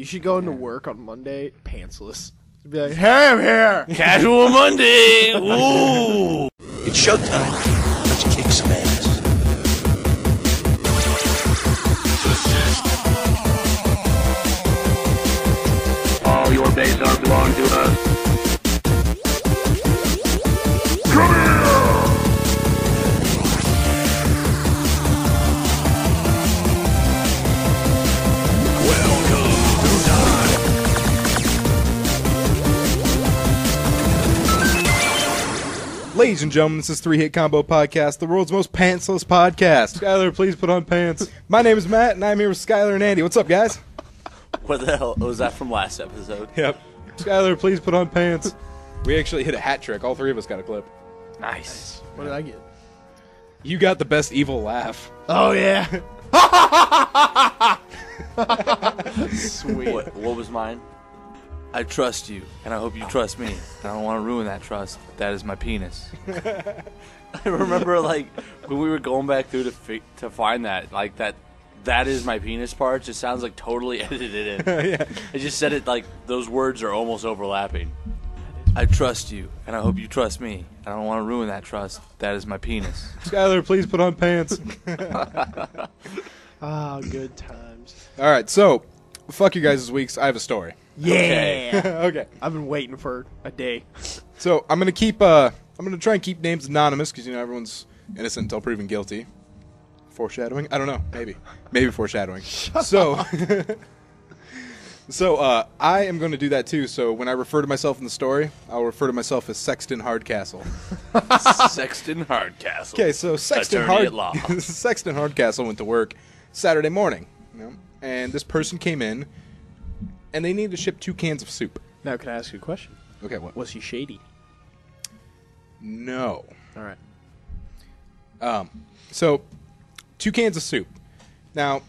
You should go into work on Monday pantsless. Be like, hey, I'm here. Casual Monday. Ooh. It's showtime. Let's kick some ass. All your days are belong to us. Come here! Ladies and gentlemen, this is Three Hit Combo Podcast, the world's most pantsless podcast. Skylar, please put on pants. My name is Matt, and I'm here with Skylar and Andy. What's up, guys? What the hell was that from last episode? Yep. Skylar, please put on pants. We actually hit a hat trick. All three of us got a clip. Nice. What did I get? You got the best evil laugh. Oh, yeah. Sweet. What was mine? I trust you, and I hope you trust me. I don't want to ruin that trust, but that is my penis. I remember, like, when we were going back through to find that, like, that is my penis part just sounds like totally edited in. Yeah. I just said it like those words are almost overlapping. I trust you, and I hope you trust me. I don't want to ruin that trust. That is my penis. Skylar, please put on pants. Ah, good times. All right, so, fuck you guys' weeks. I have a story. Yeah. Okay. I've been waiting for a day. So, I'm going to try and keep names anonymous because, you know, everyone's innocent until proven guilty. Foreshadowing? I don't know. Maybe foreshadowing. So I am going to do that too. So when I refer to myself in the story, I'll refer to myself as Sexton Hardcastle. Sexton Hardcastle. Okay, so Sexton Hardcastle went to work Saturday morning, you know, and this person came in, and they needed to ship 2 cans of soup. Now, can I ask you a question? Okay, what? Was he shady? No. All right. So 2 cans of soup. Now,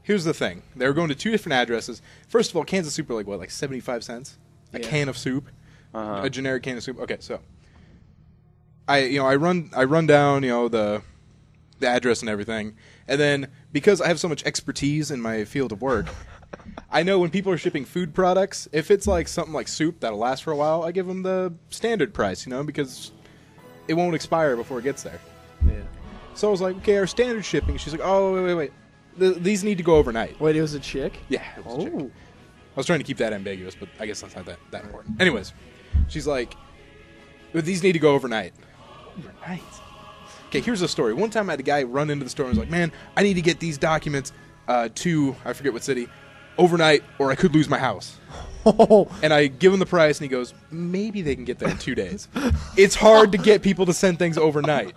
here's the thing. They were going to 2 different addresses. First of all, cans of soup are like 75 cents? A can of soup? A generic can of soup? Okay, so I run down, you know, the address and everything. And then because I have so much expertise in my field of work, I know when people are shipping food products, if it's like something like soup that'll last for a while, I give them the standard price, you know, because it won't expire before it gets there. Yeah. So I was like, okay, our standard shipping. She's like, oh, wait. These need to go overnight. Wait, it was a chick? Yeah, it was a chick. I was trying to keep that ambiguous, but I guess that's not that important. Anyways, she's like, these need to go overnight. Overnight? Okay, here's the story. One time I had a guy run into the store and was like, man, I need to get these documents to, I forget what city, overnight, or I could lose my house. And I give him the price, and he goes, maybe they can get there in 2 days. It's hard to get people to send things overnight.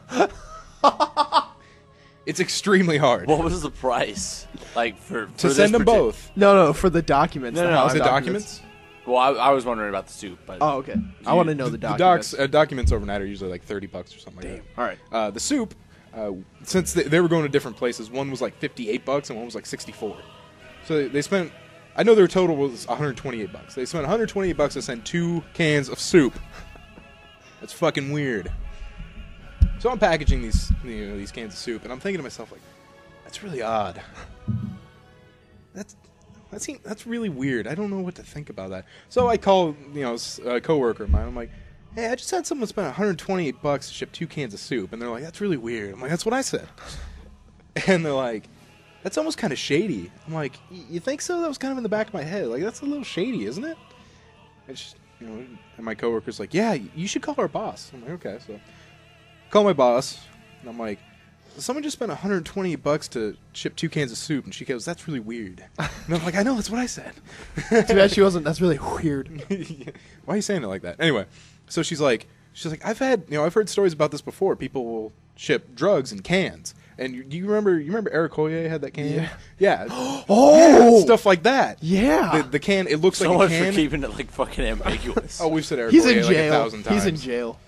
It's extremely hard. What was the price? Like for send them both. No, for the documents. No, The documents? Well, I was wondering about the soup, but Oh, okay. I want to know the documents. The documents overnight are usually like $30 or something like that. All right. The soup, since they were going to different places, one was like $58 and one was like $64. So they spent, I know their total was $128. They spent $128 to send 2 cans of soup. That's fucking weird. So I'm packaging these cans of soup, and I'm thinking to myself, like, that's really odd. That's really weird. I don't know what to think about that. So I call, you know, a coworker of mine. I'm like, hey, I just had someone spend $128 to ship 2 cans of soup, and they're like, that's really weird. I'm like, that's what I said. And they're like, that's almost kind of shady. I'm like, you think so? That was kind of in the back of my head. Like, that's a little shady, isn't it? It's just, you know, and my coworker's like, yeah, you should call our boss. I'm like, okay, so call my boss, and I'm like, someone just spent $128 to ship 2 cans of soup, and she goes, that's really weird. And I'm like, I know, that's what I said. Too bad she wasn't. That's really weird. Why are you saying it like that? Anyway, so she's like, I've heard stories about this before. People will ship drugs in cans. And do you remember Eric Collier had that can? Yeah. Oh! Yeah, stuff like that. Yeah. The can, it looks so like a much can. for keeping it like fucking ambiguous. Oh, we've said Eric He's Collier in like jail. 1,000 times. He's in jail.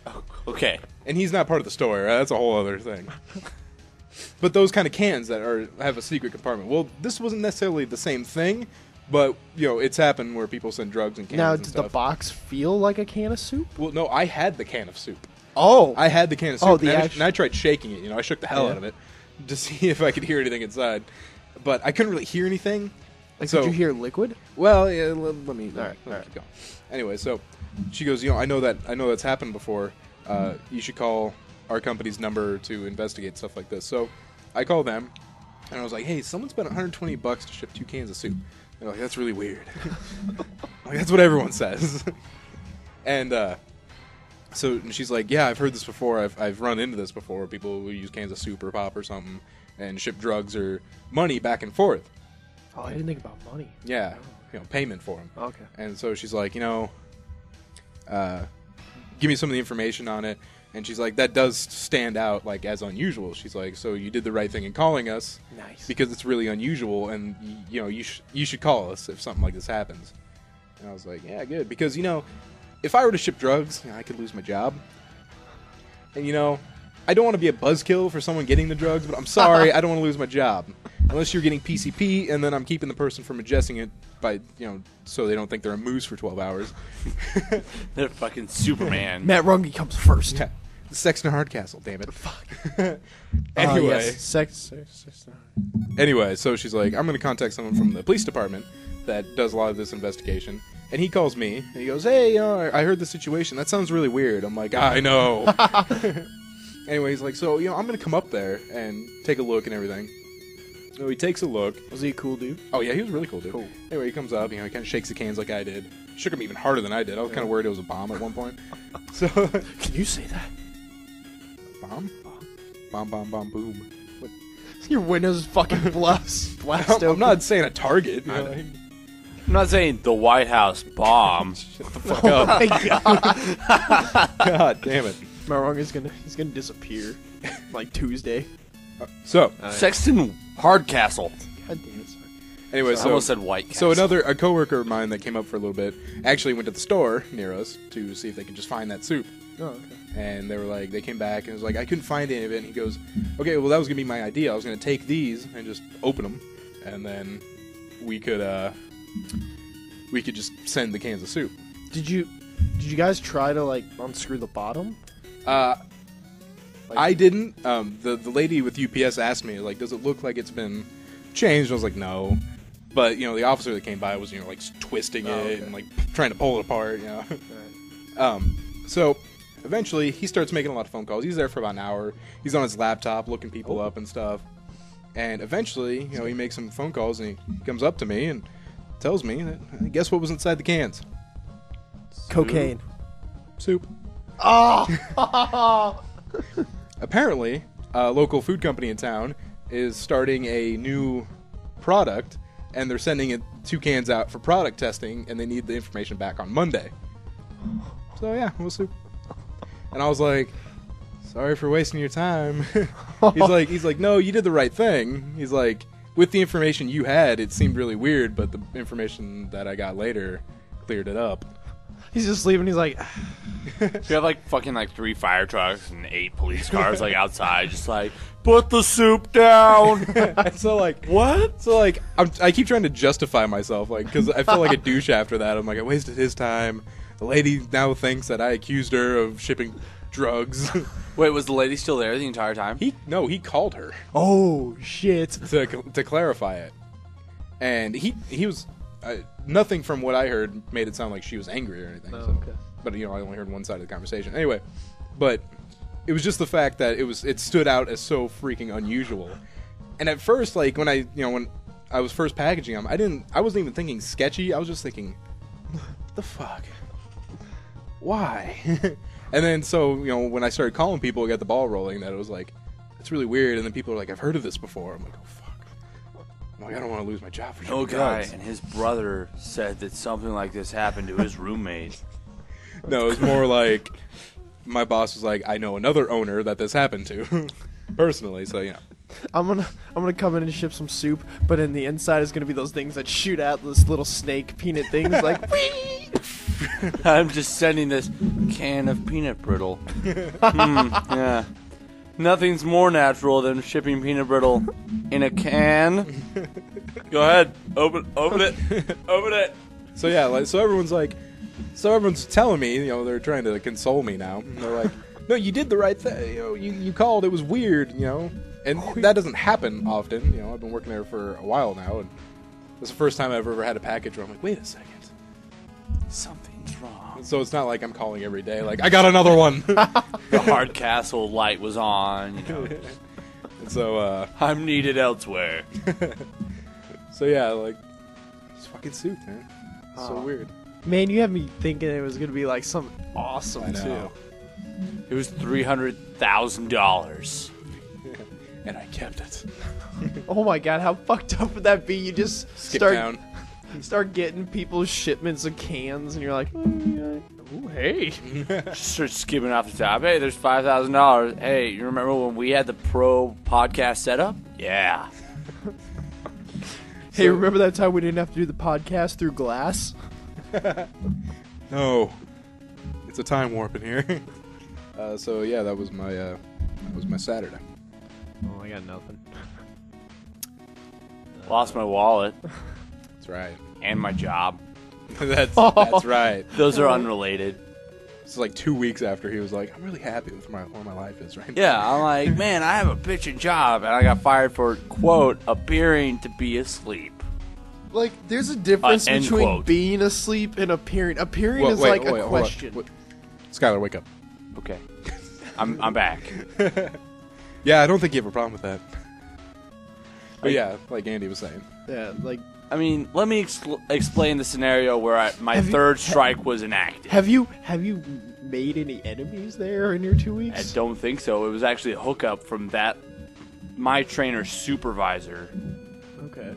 Okay. And he's not part of the story, right? That's a whole other thing. But those kind of cans that have a secret compartment. Well, this wasn't necessarily the same thing, but, you know, it's happened where people send drugs in cans Now, and does stuff. the box feel like a can of soup? Well, no, I had the can of soup. Oh. I had the can of soup, Oh, and I tried shaking it. You know, I shook the hell out of it to see if I could hear anything inside. But I couldn't really hear anything. Like, So- did you hear liquid? Well, yeah, let me All right. keep going. Anyway, so she goes, I know that's happened before. You should call our company's number to investigate stuff like this. So I called them, and I was like, hey, someone spent $120 to ship 2 cans of soup. They're like, that's really weird. Like, that's what everyone says. And so she's like, yeah, I've heard this before. I've run into this before. People will use cans of soup or pop or something and ship drugs or money back and forth. Oh, I didn't think about money. Yeah, payment for them. Okay. And so she's like, give me some of the information on it. And she's like, that does stand out like as unusual. She's like, so you did the right thing in calling us. Nice. Because it's really unusual, and you should call us if something like this happens. And I was like, yeah, good, because if I were to ship drugs, I could lose my job. And I don't want to be a buzzkill for someone getting the drugs, but I'm sorry, I don't want to lose my job. Unless you're getting PCP, and then I'm keeping the person from ingesting it by, so they don't think they're a moose for 12 hours. They're fucking Superman. Matt Runge comes first. Yeah. The Sexton Hardcastle, damn it. Fuck. Anyway. Yes. Sex. Anyway, so she's like, I'm going to contact someone from the police department that does a lot of this investigation. And he calls me, and he goes, hey, I heard the situation. That sounds really weird. I'm like, I know. Anyway, he's like, so, I'm going to come up there and take a look and everything. So he takes a look. Was he a cool dude? Oh, yeah, he was really cool, dude. Cool. Anyway, he comes up, he kind of shakes the cans like I did. Shook him even harder than I did. I was kind of worried it was a bomb at one point. So, Can you say that? bomb? Bomb, boom. Your windows is fucking blast I'm open. not saying a target. I'm not saying the White House bomb. Shut the fuck Oh up. my god. God damn it. Matt Runge is he's gonna disappear like Tuesday. So, Sexton Hardcastle. God damn it. Sorry. anyway, I almost said White Castle. So a coworker of mine that came up for a little bit actually went to the store near us to see if they could just find that soup. Oh, okay. And they were like, they came back and it was like, I couldn't find any of it. And he goes, okay, well, that was gonna be my idea. I was gonna take these and just open them, and then we could just send the cans of soup. Did you guys try to like unscrew the bottom? I didn't. The lady with UPS asked me, like, does it look like it's been changed? I was like, no. But the officer that came by was like twisting it okay. and like trying to pull it apart. Right. So eventually he starts making a lot of phone calls. He's there for about an hour. He's on his laptop looking people up and stuff. And eventually, he makes some phone calls and he comes up to me and tells me that, guess what was inside the cans? Cocaine. Soup. Oh! Apparently, a local food company in town is starting a new product, and they're sending it 2 cans out for product testing, and they need the information back on Monday. So yeah, we'll see. And I was like, sorry for wasting your time. he's like, no, you did the right thing. He's like, with the information you had, it seemed really weird, but the information that I got later cleared it up. He's just leaving. He's like, We have like fucking like 3 fire trucks and 8 police cars like outside, just like put the soup down. And so like, What? so like, I keep trying to justify myself, like, because I felt like a douche after that. I'm like, I wasted his time. The lady now thinks that I accused her of shipping drugs. Wait, was the lady still there the entire time? He called her oh shit. to clarify it, and he was nothing from what I heard made it sound like she was angry or anything. Oh, so. okay. But I only heard one side of the conversation. Anyway, but it was just the fact that it stood out as so freaking unusual. And at first, like when I was first packaging them, I wasn't even thinking sketchy. I was just thinking, what the fuck? Why? And then so when I started calling people, it got the ball rolling. That it was like, it's really weird. And then people were like, I've heard of this before. I'm like, oh fuck. I'm like, I don't want to lose my job for No shipping guy drugs. and his brother said that something like this happened to his roommate. No, it was more like my boss was like, I know another owner that this happened to personally. So I'm gonna come in and ship some soup, but in the inside is gonna be those things that shoot out those little snake peanut things like. Whee! I'm just sending this can of peanut brittle. Yeah. Nothing's more natural than shipping peanut brittle in a can. Go ahead, open it, open it. So yeah, like, so everyone's telling me, they're trying to console me now. And they're like, no, you did the right thing. You called. It was weird, and that doesn't happen often. I've been working there for a while now, and That's the first time I've ever had a package where I'm like, wait a second. Something's wrong. So it's not like I'm calling every day, like, I got another one. The Hardcastle light was on. You know. And so, I'm needed elsewhere. so yeah, like, it's fucking soup, man. It's so weird. Man, you had me thinking it was gonna be like something awesome I know. too. It was $300,000. And I kept it. Oh my god, how fucked up would that be? You just Skip start down. start getting people's shipments of cans, and you're like, ooh, hey. Just start skipping off the top. Hey, there's $5,000. Hey, you remember when we had the pro podcast setup? Yeah. Hey, remember that time we didn't have to do the podcast through glass? No. It's a time warp in here. So yeah, that was my Saturday. Oh, I got nothing. Lost my wallet That's right. and my job. That's right. Those are unrelated. It's like 2 weeks after he was like, I'm really happy with where my life is right now. Yeah, I'm like, man, I have a bitchin' job, and I got fired for, quote, appearing to be asleep. Like, there's a difference End between quote. being asleep and appearing. Appearing Wait, is wait, like wait, a hold on. question. Wait. Skylar, wake up. Okay. I'm back. Yeah, I don't think you have a problem with that. But yeah, like Andy was saying. Yeah, like, I mean, let me explain the scenario where my Have you- third strike was enacted. have you made any enemies there in your 2 I weeks? don't think so. It was actually a hookup from my trainer's supervisor. Okay.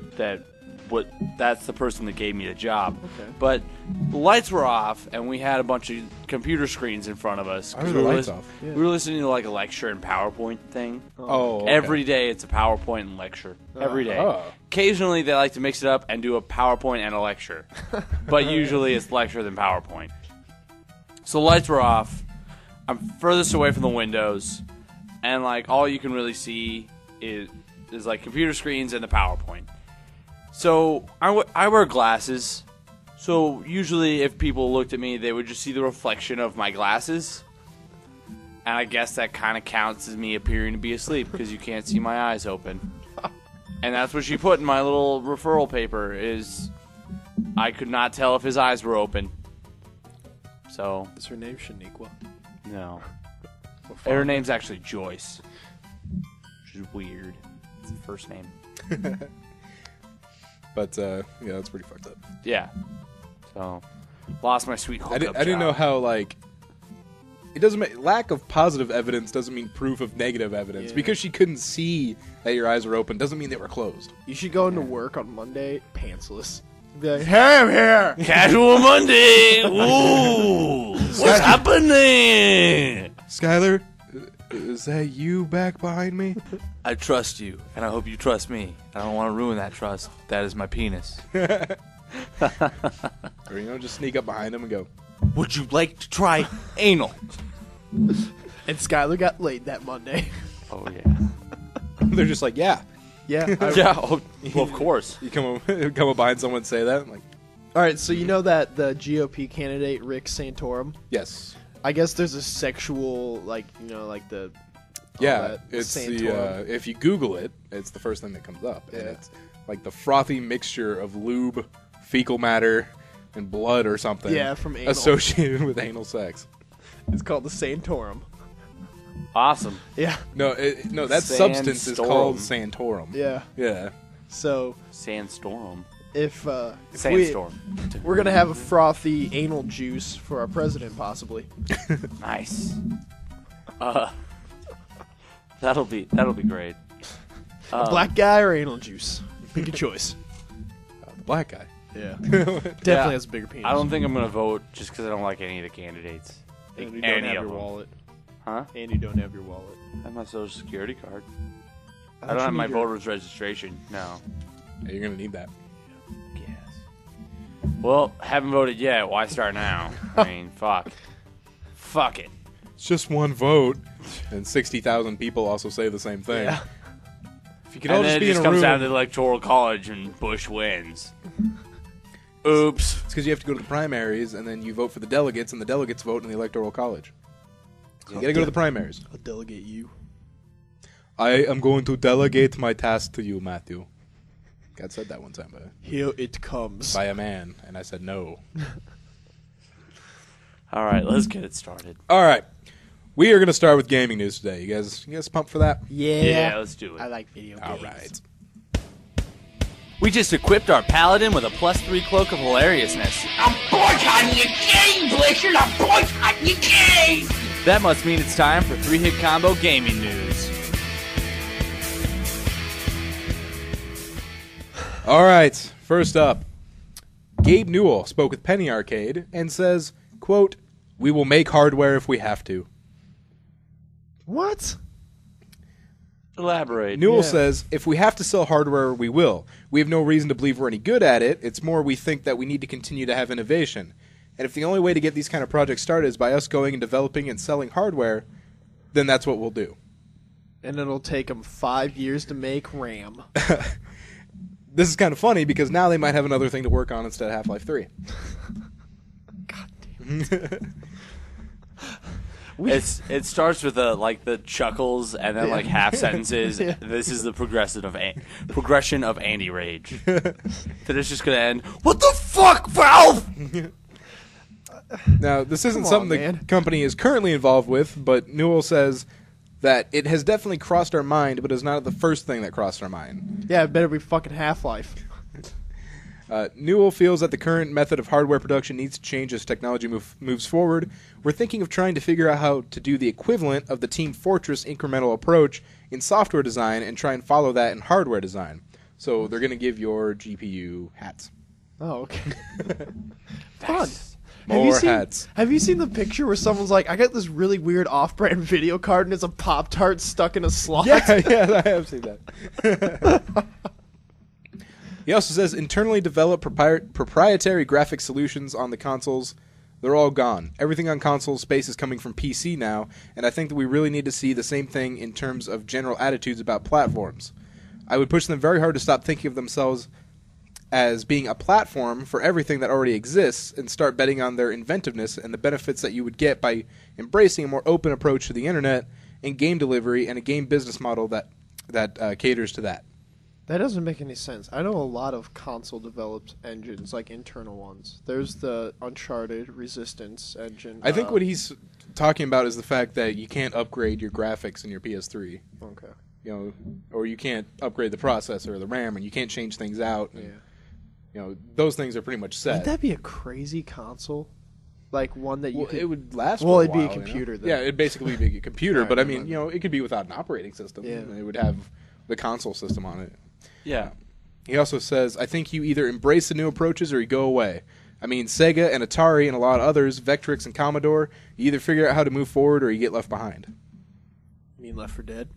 That's the person that gave me the job. Okay. But the lights were off, and we had a bunch of computer screens in front of us. Why were the lights off? Yeah. We were listening to like a lecture and PowerPoint thing. Oh, okay. Every day it's a PowerPoint and lecture. Every day. Oh. Occasionally they like to mix it up and do a PowerPoint and a lecture. But usually it's lecture than PowerPoint. So the lights were off. I'm furthest away from the windows. And like all you can really see is like computer screens and the PowerPoint. So I wear glasses. So usually if people looked at me, they would just see the reflection of my glasses. And I guess that kind of counts as me appearing to be asleep because you can't see my eyes open. And that's what she put in my little referral paper is I could not tell if his eyes were open. So, Is her name Shaniqua? no. Her name's actually Joyce. Which is weird. It's the first name. But yeah, that's pretty fucked up. Yeah. So, lost my sweet hookup I didn't know job. how, like, it doesn't make, lack of positive evidence doesn't mean proof of negative evidence. Yeah. Because she couldn't see that your eyes were open doesn't mean they were closed. You should go into work on Monday pantsless. Be like, hey, I'm here! Casual Monday! Ooh! What's happening? Skylar, is that you back behind me? I trust you, and I hope you trust me. I don't want to ruin that trust. That is my penis. Or, just sneak up behind him and go, Would you like to try anal? And Skylar got laid that Monday. Oh, yeah. they're just like, yeah. Yeah. Yeah, well, of course. You come up behind someone and say that? I'm like, Alright, so you know that the GOP candidate, Rick Santorum? yes. I guess there's a sexual, like, like the... all Yeah, that it's Santorum. if you Google it, it's the first thing that comes up. And Yeah. it's like the frothy mixture of lube, fecal matter, and blood or something. Yeah, from anal. associated with anal sex. It's called the Santorum. Awesome. Yeah. No, that substance is called Santorum. Yeah. Yeah. So, Sandstorm. if Sandstorm. we're gonna have a frothy anal juice for our president, possibly. Nice. That'll be great. Black guy or anal juice? Pick a choice. The black guy. Yeah. Definitely has a bigger penis. I don't think I'm gonna vote just because I don't like any of the candidates. Like, And you don't any have of your them. wallet. Huh? And you don't have your wallet. I have my social security card. I thought don't you have my need your- voter's registration. No. Yeah, you're gonna need that. Yes. Well, haven't voted yet. Why start now? I mean, fuck. Fuck it. It's just one vote, and 60,000 people also say the same thing. Yeah. If you could all And just then be it in just a comes room, down to the electoral college and Bush wins. Oops. it's because you have to go to the primaries, and then you vote for the delegates, and the delegates vote in the electoral college. So you gotta go to the primaries. I'll delegate you. I am going to delegate my task to you, Matthew. Got said that one time Here it comes. by a man, and I said no. All right, let's get it started. All right. We are going to start with gaming news today. You guys pumped for that? Yeah, let's do it. I like video games. All right. We just equipped our paladin with a +3 cloak of hilariousness. I'm boycotting your game, Blizzard! I'm boycotting your game! That must mean it's time for 3-hit combo gaming news. All right. First up, Gabe Newell spoke with Penny Arcade and says, quote, "We will make hardware if we have to." What? Elaborate. Newell Yeah. says, "If we have to sell hardware, we will. We have no reason to believe we're any good at it. It's more we think that we need to continue to have innovation. And if the only way to get these kind of projects started is by us going and developing and selling hardware, then that's what we'll do." And it'll take them 5 years to make RAM. This is kind of funny because now they might have another thing to work on instead of Half-Life 3. God damn. It starts with the chuckles and then like half sentences. Yeah. This is the progression of Andy Rage. That it's just gonna end. What the fuck, Valve? Now, this isn't Come on, something the man. company is currently involved with, but Newell says that it has definitely crossed our mind, but is not the first thing that crossed our mind. Yeah, it better be fucking Half-Life. Newell feels that the current method of hardware production needs to change as technology moves forward. We're thinking of trying to figure out how to do the equivalent of the Team Fortress incremental approach in software design and try and follow that in hardware design. So they're going to give your GPU hats. Oh, okay. Fun. More hats. Have you seen the picture where someone's like, I got this really weird off-brand video card and it's a Pop-Tart stuck in a slot? Yeah, I have seen that. He also says internally developed proprietary graphic solutions on the consoles, they're all gone. Everything on console space is coming from PC now, and I think that we really need to see the same thing in terms of general attitudes about platforms. I would push them very hard to stop thinking of themselves as being a platform for everything that already exists and start betting on their inventiveness and the benefits that you would get by embracing a more open approach to the internet and game delivery and a game business model that caters to that. That doesn't make any sense. I know a lot of console-developed engines, like internal ones. There's the Uncharted Resistance engine. I think what he's talking about is the fact that you can't upgrade your graphics in your PS3. Okay. You know, or you can't upgrade the processor or the RAM, and you can't change things out. And, Yeah. You know, those things are pretty much set. Would that be a crazy console? Like one that you Well, could... it would last. Well, for a it'd be a while, computer, You know? then. Yeah, it'd basically be a computer. Alright, but I never mean, mind. you know, it could be without an operating system. Yeah. It would have the console system on it. Yeah. He also says, I think you either embrace the new approaches or you go away. I mean, Sega and Atari and a lot of others, Vectrix and Commodore, you either figure out how to move forward or you get left behind. You mean Left 4 Dead?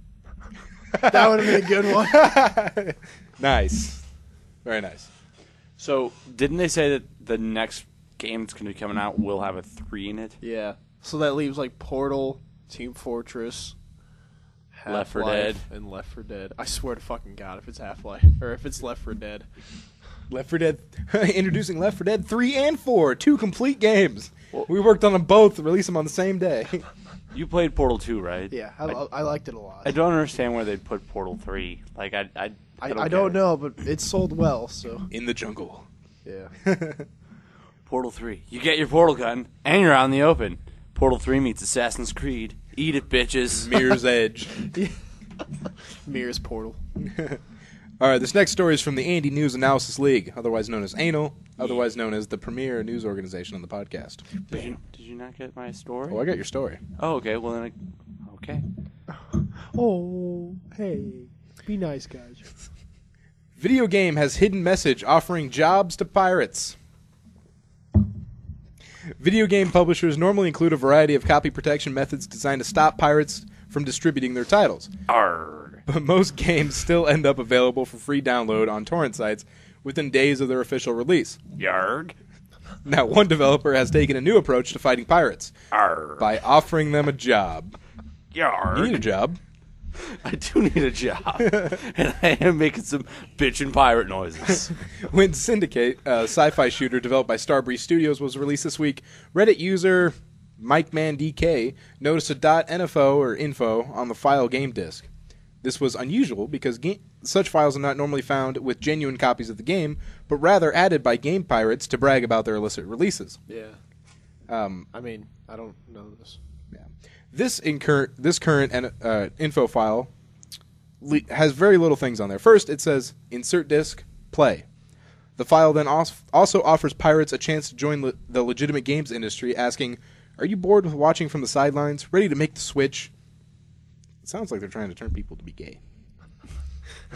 That would have been a good one. Nice. Very nice. So didn't they say that the next game that's going to be coming out will have a 3 in it? Yeah. So that leaves like Portal, Team Fortress, Left 4 Half-Life, Dead. and Left 4 Dead. I swear to fucking God if it's Half-Life or if it's Left 4 Dead. Left 4 Dead, introducing Left 4 Dead 3 and 4, 2 complete games. Well- We worked on them both, released them on the same day. You played Portal 2, right? Yeah, I liked it a lot. I don't understand where they put Portal 3. Like I don't know, but it sold well, so In the jungle. yeah. Portal 3. You get your portal gun and you're out in the open. Portal 3 meets Assassin's Creed. Eat it, bitches. Mirror's Edge. Mirror's Portal. All right, this next story is from the Andy News Analysis League, otherwise known as Anal, otherwise known as the premier news organization on the podcast. Did you not get my story? Oh, I got your story. Oh, okay. Well, then okay. Oh, hey. Be nice, guys. Video game has hidden message offering jobs to pirates. Video game publishers normally include a variety of copy protection methods designed to stop pirates from distributing their titles. Arrgh. But most games still end up available for free download on torrent sites within days of their official release. Yarg. Now, one developer has taken a new approach to fighting pirates Arrgh. by offering them a job. Yarg. You need a job. I do need a job. And I am making some bitchin' pirate noises. When Syndicate, a sci-fi shooter developed by Starbreeze Studios, was released this week, Reddit user MikeManDK noticed a .nfo or info on the file game disk. This was unusual because such files are not normally found with genuine copies of the game, but rather added by game pirates to brag about their illicit releases. Yeah. I mean, I don't know this. Yeah. This current info file has very little things on there. First, it says, insert disk, play. The file then also offers pirates a chance to join the legitimate games industry, asking, are you bored with watching from the sidelines? Ready to make the switch? It sounds like they're trying to turn people to be gay.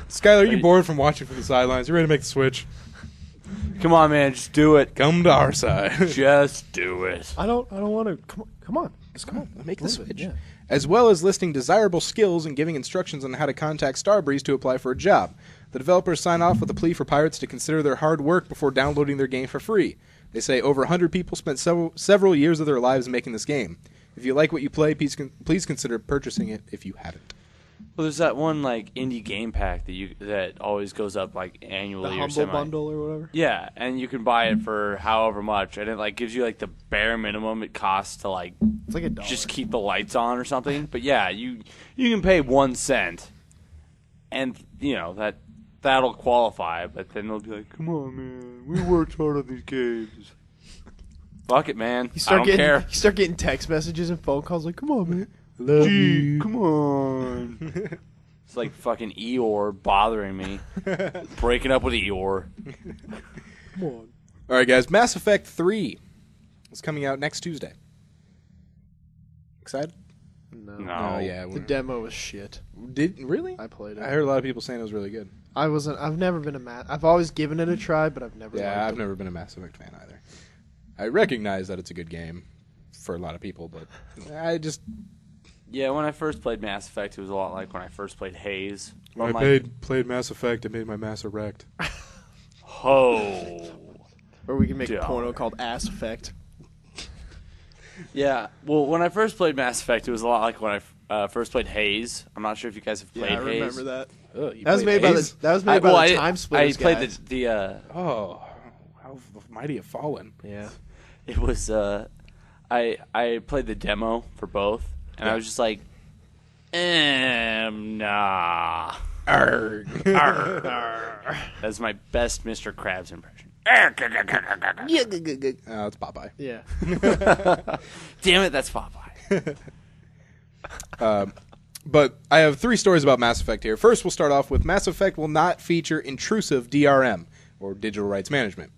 Skylar, are you bored from watching from the sidelines? You ready to make the switch? Come on, man, just do it. Come to our side. Just do it. I don't want to. Come on. Just come on. Make the switch. Yeah. As well as listing desirable skills and giving instructions on how to contact Starbreeze to apply for a job. The developers sign off with a plea for pirates to consider their hard work before downloading their game for free. They say over 100 people spent several years of their lives making this game. If you like what you play, please consider purchasing it if you haven't. Well, there's that one like indie game pack that always goes up like annually The or Humble semi. Bundle or whatever. Yeah, and you can buy it for however much, and it like gives you like the bare minimum it costs to like It's like $1. just keep the lights on or something. But yeah, you can pay 1 cent, and you know that'll qualify. But then they'll be like, "Come on, man, we worked hard on these games." Fuck it, man. I don't care. You start getting text messages and phone calls like, "Come on, man, love you." Come on. It's like fucking Eeyore bothering me. Breaking up with Eeyore. Come on. All right, guys. Mass Effect 3 is coming out next Tuesday. Excited? No. No. Oh, yeah. The demo was shit. Really? I played it. I heard a lot of people saying it was really good. I've never been a I've always given it a try, but I've never. Yeah, liked I've it. never been a Mass Effect fan either. I recognize that it's a good game for a lot of people, but I just... Yeah, when I first played Mass Effect, it was a lot like when I first played Haze. When I played Mass Effect, it made my Mass Erect. Ho. Or we can make a Dumb. porno called Ass Effect. Yeah, well, when I first played Mass Effect, it was a lot like when I first played Haze. I'm not sure if you guys have played Yeah, I Haze. remember that. Ugh, you That was played made by Haze? the Time Splitters I played guys. the Oh, how mighty have fallen. Yeah. it was I played the demo for both, and I was just like, nah. Arrgh. That's my best Mr. Krabs impression. Oh, it's Popeye. Yeah. Damn it, that's Popeye. But I have 3 stories about Mass Effect here. First, we'll start off with Mass Effect will not feature intrusive DRM, or digital rights management.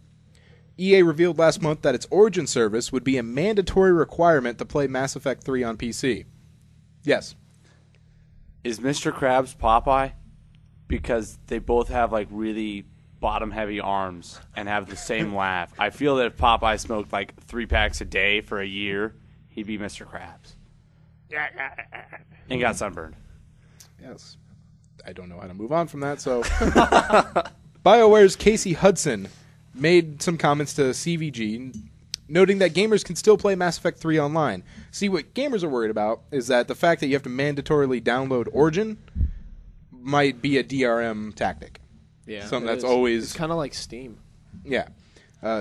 EA revealed last month that its Origin service would be a mandatory requirement to play Mass Effect 3 on PC. Yes. Is Mr. Krabs Popeye? Because they both have like really bottom-heavy arms and have the same laugh. I feel that if Popeye smoked like 3 packs a day for a year, he'd be Mr. Krabs. And got sunburned. Yes. I don't know how to move on from that, so... BioWare's Casey Hudson made some comments to CVG, noting that gamers can still play Mass Effect 3 online. See, what gamers are worried about is that the fact that you have to mandatorily download Origin might be a DRM tactic. Yeah. Something it that's is. always... It's kind of like Steam. Yeah.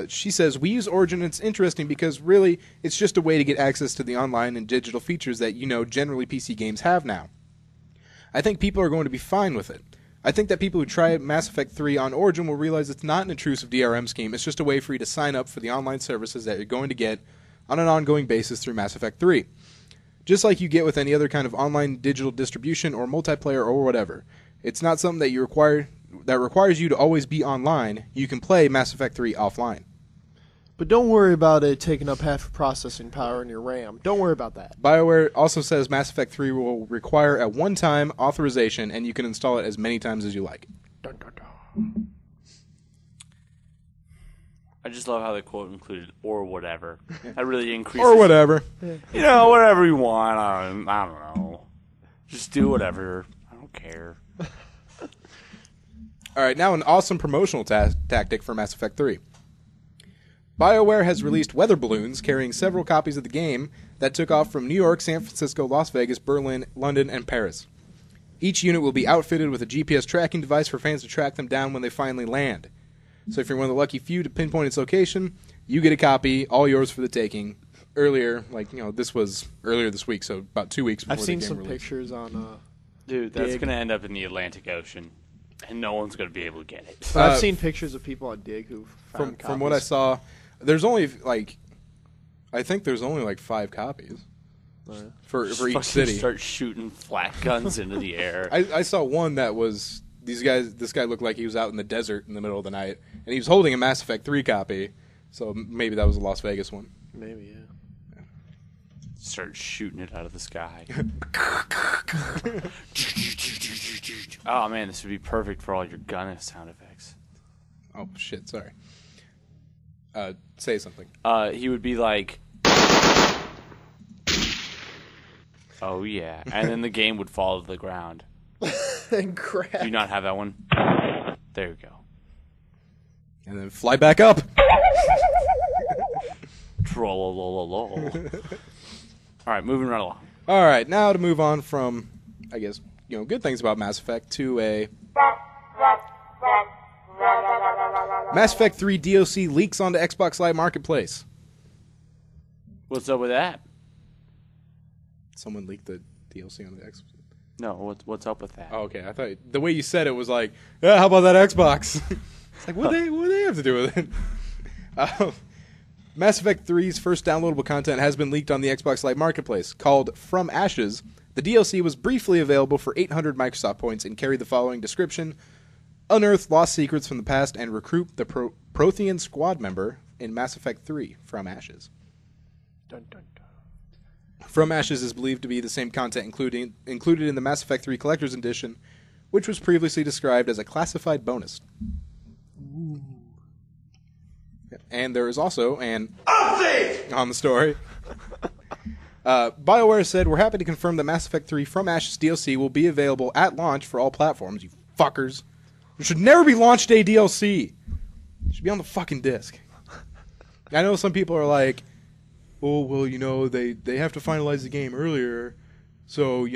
She says, we use Origin, and it's interesting because really it's just a way to get access to the online and digital features that, generally PC games have now. I think people are going to be fine with it. I think that people who try Mass Effect 3 on Origin will realize it's not an intrusive DRM scheme. It's just a way for you to sign up for the online services that you're going to get on an ongoing basis through Mass Effect 3. Just like you get with any other kind of online digital distribution or multiplayer or whatever. It's not something that requires you to always be online. You can play Mass Effect 3 offline. But don't worry about it taking up half your processing power in your RAM. Don't worry about that. BioWare also says Mass Effect 3 will require a one-time authorization, and you can install it as many times as you like. Dun, dun, dun. I just love how the quote included "or whatever." That really increases. Or whatever. Whatever you want. I don't know. Just do whatever. I don't care. All right, now an awesome promotional tactic for Mass Effect 3. BioWare has released weather balloons carrying several copies of the game that took off from New York, San Francisco, Las Vegas, Berlin, London, and Paris. Each unit will be outfitted with a GPS tracking device for fans to track them down when they finally land. So if you're one of the lucky few to pinpoint its location, you get a copy, all yours for the taking. This was earlier this week, so about 2 weeks before I've seen the game some released. pictures on... Dude, that's Dig. going to end up in the Atlantic Ocean. And no one's going to be able to get it. But I've seen pictures of people on Dig who've found From what I saw, there's only I think there's only like 5 copies for each Fucking city. Start shooting flat guns into the air. I saw one that was these guys. This guy looked like he was out in the desert in the middle of the night, and he was holding a Mass Effect 3 copy. So maybe that was a Las Vegas one. Maybe, yeah. Start shooting it out of the sky. Oh man, this would be perfect for all your gun sound effects. Oh shit! Sorry. Say something. He would be like, "Oh yeah," and then the game would fall to the ground. And crash. Do you not have that one? There you go. And then fly back up. Trollololol. All right, moving right along. All right, now to move on from, I guess, good things about Mass Effect to a Mass Effect 3 DLC leaks onto Xbox Live Marketplace. What's up with that? Someone leaked the DLC onto the Xbox. No, what's up with that? Oh, okay. I thought the way you said it was like, yeah, how about that Xbox? It's like, what do they have to do with it? Mass Effect 3's first downloadable content has been leaked on the Xbox Live Marketplace. Called From Ashes, the DLC was briefly available for 800 Microsoft points and carried the following description: unearth lost secrets from the past and recruit the Prothean squad member in Mass Effect 3 From Ashes. Dun, dun, dun. From Ashes is believed to be the same content included in the Mass Effect 3 Collector's Edition, which was previously described as a classified bonus. Ooh. And there is also an update on the story. BioWare said, "We're happy to confirm that Mass Effect 3 From Ashes DLC will be available at launch for all platforms." You fuckers. There should never be launch day DLC. It should be on the fucking disc. I know some people are like, oh, well, they have to finalize the game earlier. So,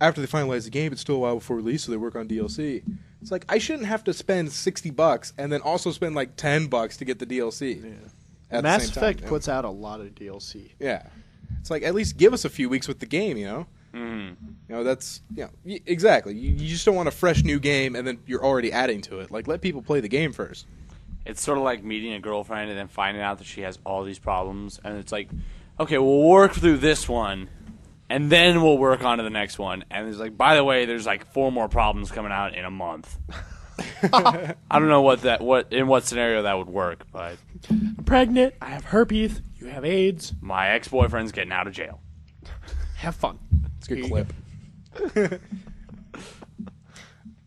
after they finalize the game, it's still a while before release, so they work on DLC. It's like, I shouldn't have to spend $60 and then also spend like $10 to get the DLC. Yeah. Mass Effect puts out a lot of DLC. Yeah. It's like, at least give us a few weeks with the game, That's, exactly. You just don't want a fresh new game and then you're already adding to it. Like, let people play the game first. It's sort of like meeting a girlfriend and then finding out that she has all these problems. And it's like, okay, we'll work through this one, and then we'll work on to the next one. And it's like, by the way, there's like 4 more problems coming out in a month. I don't know in what scenario that would work, but I'm pregnant, I have herpes, you have AIDS. My ex-boyfriend's getting out of jail. Have fun. It's a good clip.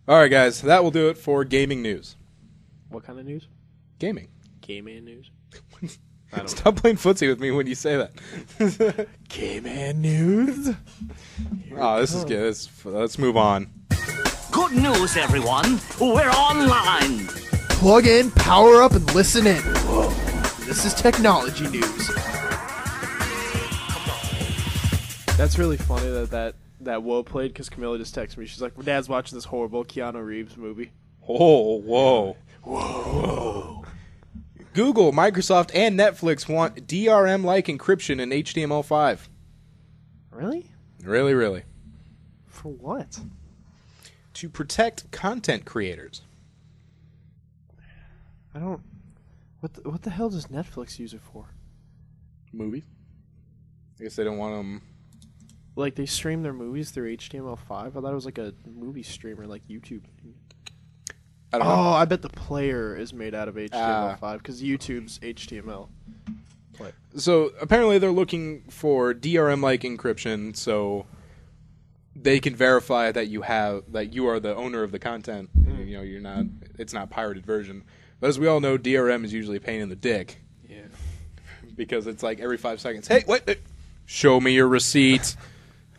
All right, guys, that will do it for gaming news. What kind of news? Gaming. Gaming news. Stop playing footsie with me when you say that. Gaming news. This is good. Let's move on. Good news, everyone. We're online. Plug in, power up, and listen in. Whoa. This is technology news. That's really funny that Whoa played because Camilla just texted me. She's like, "My dad's watching this horrible Keanu Reeves movie." Oh, whoa. Whoa. Google, Microsoft, and Netflix want DRM-like encryption in HTML5. Really? Really, really. For what? To protect content creators. I don't... What the hell does Netflix use it for? Movies. I guess they don't want them... Like, they stream their movies through HTML5? I thought it was like a movie streamer, like YouTube. I don't know. I bet the player is made out of HTML5 because YouTube's HTML. So apparently they're looking for DRM-like encryption, so they can verify that you are the owner of the content. You're not. It's not pirated version. But as we all know, DRM is usually a pain in the dick. Yeah. Because it's like every 5 seconds. Hey, wait! Show me your receipt.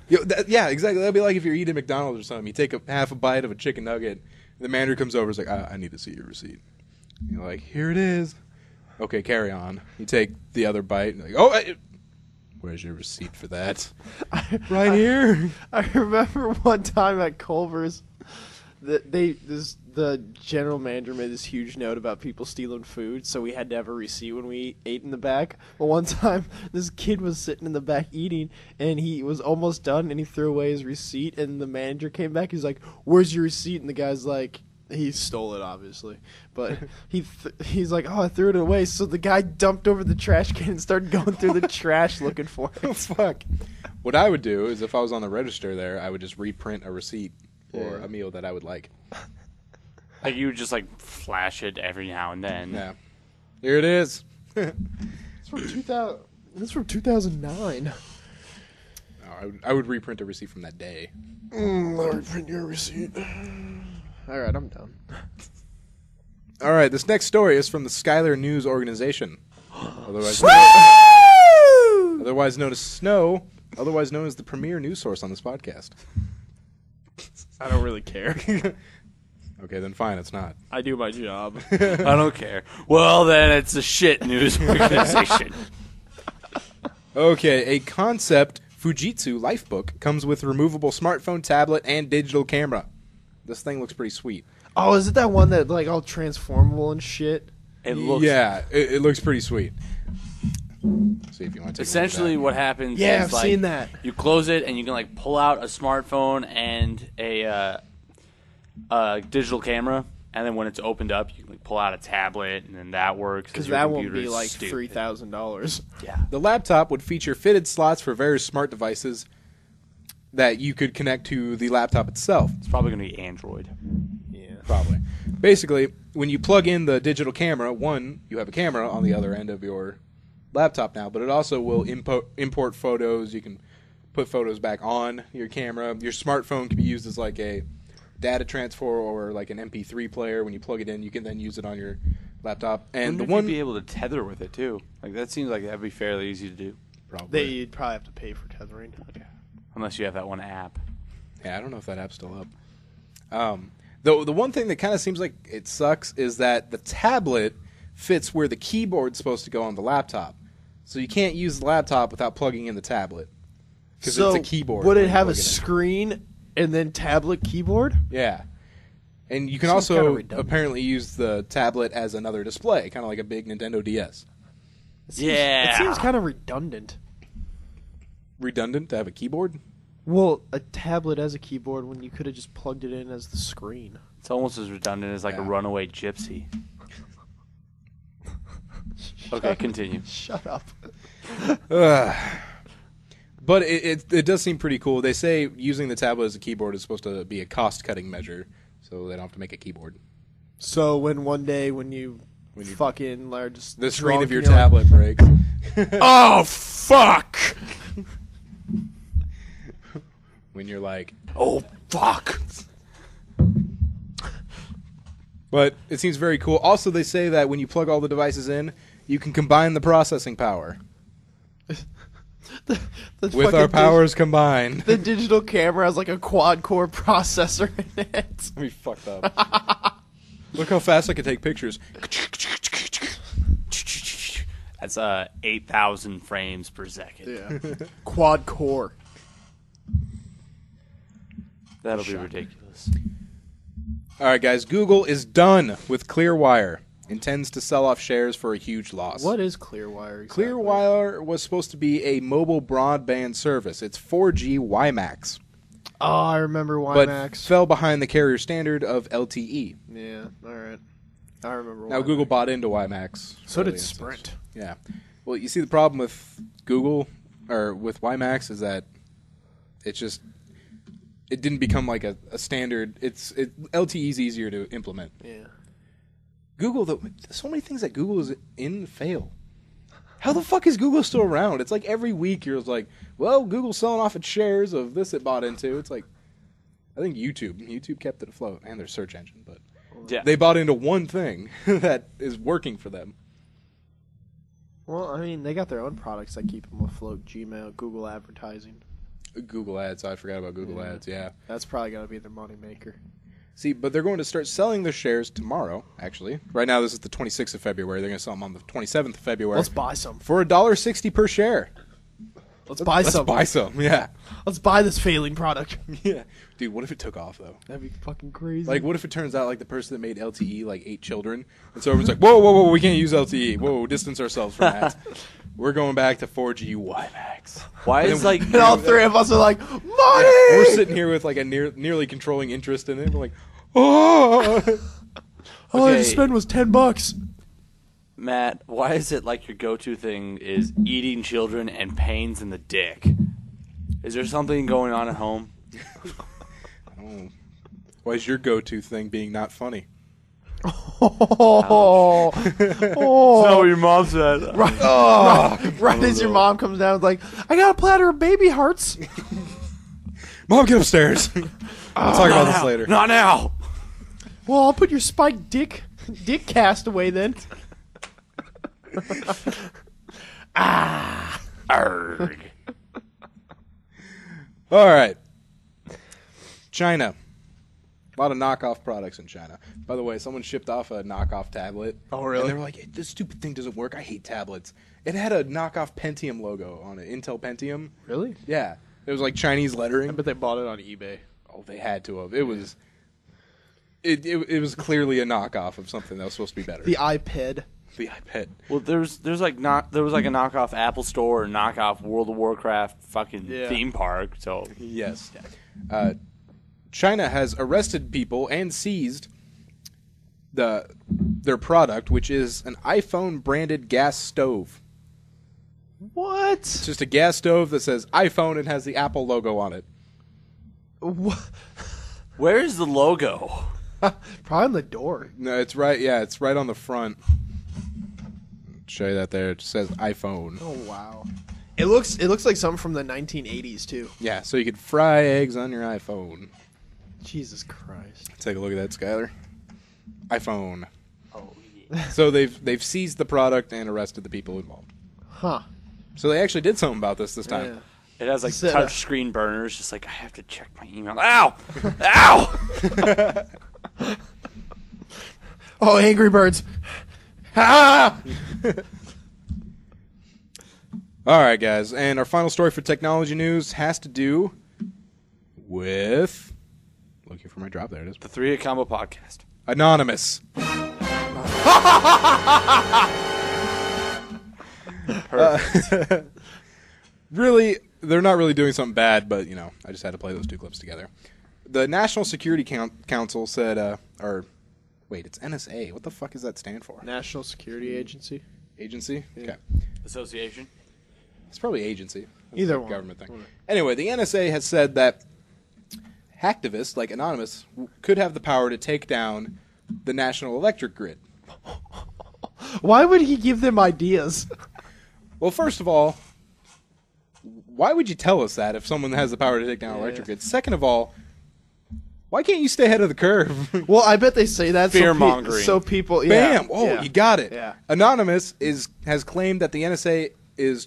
Yeah, exactly. That'd be like if you're eating McDonald's or something. You take half a bite of a chicken nugget. The manager comes over and is like, I need to see your receipt. You're like, here it is. Okay, carry on. You take the other bite. And like, where's your receipt for that? Right here. I remember one time at Culver's, the general manager made this huge note about people stealing food, so we had to have a receipt when we ate in the back. But one time, this kid was sitting in the back eating, and he was almost done, and he threw away his receipt, and the manager came back. He's like, "Where's your receipt?" And the guy's like, He stole it, obviously, but he's like, oh, I threw it away. So the guy dumped over the trash can and started going through the trash looking for it. Oh, fuck. What I would do is if I was on the register there, I would just reprint a receipt for a meal that I would like. Like you would just like flash it every now and then. Yeah. Here it is. It's from 2000. This is from 2009. No, I would reprint a receipt from that day. I'll reprint your receipt. All right, I'm done. All right, this next story is from the Skylar News Organization, otherwise known as Snow, otherwise known as the premier news source on this podcast. I don't really care. Okay, then fine, it's not. I do my job. I don't care. Well, then it's a shit news organization. Okay, a concept Fujitsu lifebook comes with removable smartphone, tablet, and digital camera. This thing looks pretty sweet. Oh, is it that one that like all transformable and shit? It looks it looks pretty sweet. See if you want to. essentially what happens. Yeah, is I've like, seen that. You close it and you can like pull out a smartphone and a digital camera, and then when it's opened up, you can like pull out a tablet, and then that works. Because your that won't computer be is like stupid. $3,000. Yeah. The laptop would feature fitted slots for various smart devices that you could connect to the laptop itself. It's probably going to be Android. Yeah. Probably. Basically, when you plug in the digital camera, one, you have a camera on the other end of your laptop now, but it also will import photos. You can put photos back on your camera. Your smartphone can be used as like a data transfer or like an MP3 player. When you plug it in, you can then use it on your laptop. And the one be able to tether with it too. Like that seems like that'd be fairly easy to do, probably. You'd probably have to pay for tethering. unless you have that one app. Yeah, I don't know if that app's still up. Though the one thing that kind of seems like it sucks is that the tablet fits where the keyboard's supposed to go on the laptop. So you can't use the laptop without plugging in the tablet. Because So it's a keyboard. would when it you have a plug in. screen and then tablet keyboard? Yeah. And you can Seems also kinda redundant. apparently use the tablet as another display, kind of like a big Nintendo DS. It Yeah. seems kind of redundant. Redundant to have a keyboard? Well, a tablet as a keyboard when you could have just plugged it in as the screen. It's almost as redundant as like a Yeah. runaway gypsy. Okay, continue. Shut up. But it does seem pretty cool. They say using the tablet as a keyboard is supposed to be a cost-cutting measure, so they don't have to make a keyboard. So when you fucking are just The screen drunk of your and you're tablet breaks. like, oh fuck! When you're like, Oh fuck! but it seems very cool. Also, they say that when you plug all the devices in, you can combine the processing power. The With fucking our powers combined. the digital camera has like a quad-core processor in it. That'd be fucked up. Look how fast I can take pictures. That's 8,000 frames per second. Yeah. Quad-core. That'll be ridiculous. All right, guys. Google is done with Clearwire. Intends to sell off shares for a huge loss. What is Clearwire exactly? Clearwire was supposed to be a mobile broadband service. It's 4G WiMAX, Oh, I remember but WiMAX. fell behind the carrier standard of LTE. Yeah, alright. I remember Now WiMAX. Google bought into WiMAX. So early did and such. Sprint. Yeah. Well, you see, the problem with Google or with WiMAX is that it didn't become like a standard. LTE is easier to implement. Yeah. Google, so many things that Google is in fail. How the fuck is Google still around? It's like every week you're like, well, Google's selling off its shares of this it bought into. It's like, I think YouTube kept it afloat, and their search engine, but Yeah. they bought into one thing that is working for them. Well, I mean, they got their own products that keep them afloat. Gmail, Google advertising. Google Ads, I forgot about Google Ads, yeah. That's probably got to be their moneymaker. See, but they're going to start selling their shares tomorrow, actually. Right now, this is the 26th of February. They're going to sell them on the 27th of February. Let's buy some. For $1.60 per share. Let's buy some. Let's buy some, yeah. Let's buy this failing product. Yeah. Dude, what if it took off, though? That'd be fucking crazy. Like, what if it turns out, like, the person that made LTE, like, 8 children? And so everyone's like, whoa, we can't use LTE. Whoa, distance ourselves from that. We're going back to 4G WiMAX. Why is like and all three of us are like, money! We're sitting here with, like, a nearly controlling interest in it. We're like, Oh, All I had Okay. to spend was $10. Matt, why is it like your go-to thing is eating children and pains in the dick? Is there something going on at home? why is your go-to thing being not funny? Oh, That's what your mom said. right as your mom comes down, like, I got a platter of baby hearts. Mom, get upstairs. We'll talk about this later. Not now. Well, I'll put your spiked dick cast away then. Arrgh. All right. China. A lot of knockoff products in China. By the way, someone shipped off a knockoff tablet. Oh, really? And they were like, this stupid thing doesn't work. I hate tablets. It had a knockoff Pentium logo on it. Intel Pentium. Really? Yeah. It was like Chinese lettering. I bet they bought it on eBay. Oh, they had to have. It was... It was clearly a knockoff of something that was supposed to be better. The iPad. The iPad. Well, there was like a knockoff Apple Store or knockoff World of Warcraft fucking Yeah. theme park. So Yes. China has arrested people and seized their product, which is an iPhone-branded gas stove. What? It's just a gas stove that says iPhone and has the Apple logo on it. What? where's the logo? Probably on the door. No, it's right. Yeah, it's right on the front. Show you that there. It says iPhone. Oh wow. It looks like something from the 1980s too. Yeah, so you could fry eggs on your iPhone. Jesus Christ. Take a look at that, Skylar. iPhone. Oh yeah. So they've seized the product and arrested the people involved. Huh. So they actually did something about this time. Yeah. It has like Set touch screen burners. Just like I have to check my email. Ow! Ow! Oh, Angry Birds. Ah! All right, guys, and our final story for technology news has to do with... Looking for my drop. There it is. The 3-Hit Combo Podcast. Anonymous. Really, they're not really doing something bad, but, you know, I just had to play those two clips together. The National Security Council said, wait, it's NSA. What the fuck does that stand for? National Security Agency. Agency? Okay. Association. It's probably agency. That's Either a one. government thing. Anyway, the NSA has said that hacktivists, like Anonymous, could have the power to take down the national electric grid. Why would he give them ideas? Well, first of all, why would you tell us that if someone has the power to take down electric grid? Second of all, why can't you stay ahead of the curve? Well, I bet they say that Fear-mongering. so people. Yeah, Bam! Oh, yeah. you got it. Yeah. Anonymous has claimed that the NSA is,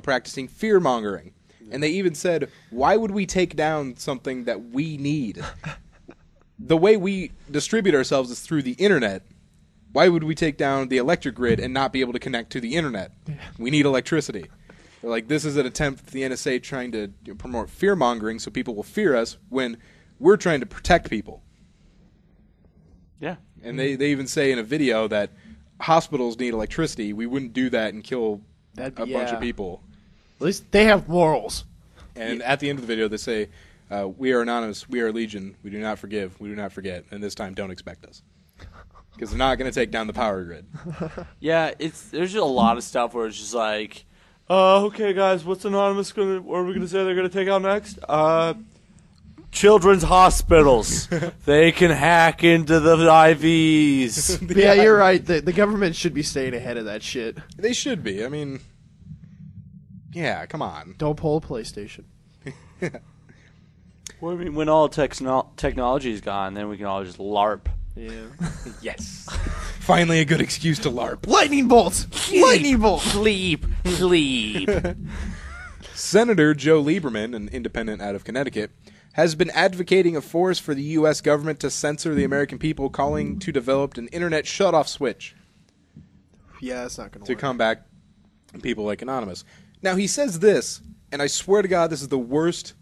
practicing fear mongering, and they even said, "Why would we take down something that we need? The way we distribute ourselves is through the internet. Why would we take down the electric grid and not be able to connect to the internet? We need electricity." They're like, this is an attempt at the NSA trying to promote fear mongering so people will fear us when we're trying to protect people. Yeah. And they even say in a video that hospitals need electricity. We wouldn't do that and kill That'd be- a bunch yeah. of people. At least they have morals. And at the end of the video, they say, we are Anonymous, we are Legion, we do not forgive, we do not forget, and this time don't expect us. Because they're not going to take down the power grid. Yeah, there's just a lot of stuff where it's just like, okay, guys, what's Anonymous what are we gonna say they're gonna take out next? Children's hospitals. They can hack into the IVs. But yeah, you're right. The government should be staying ahead of that shit. They should be. I mean, yeah, come on. Don't pull a PlayStation. Well, I mean, when all technology is gone, then we can all just LARP. Yeah. Yes. Finally a good excuse to LARP. Lightning bolts. Lightning bolts. Sleep. Senator Joe Lieberman, an independent out of Connecticut, has been advocating a force for the U.S. government to censor the American people, calling to develop an internet shutoff switch Yeah, it's not gonna to work. combat people like Anonymous. Now, he says this, and I swear to God, this is the worst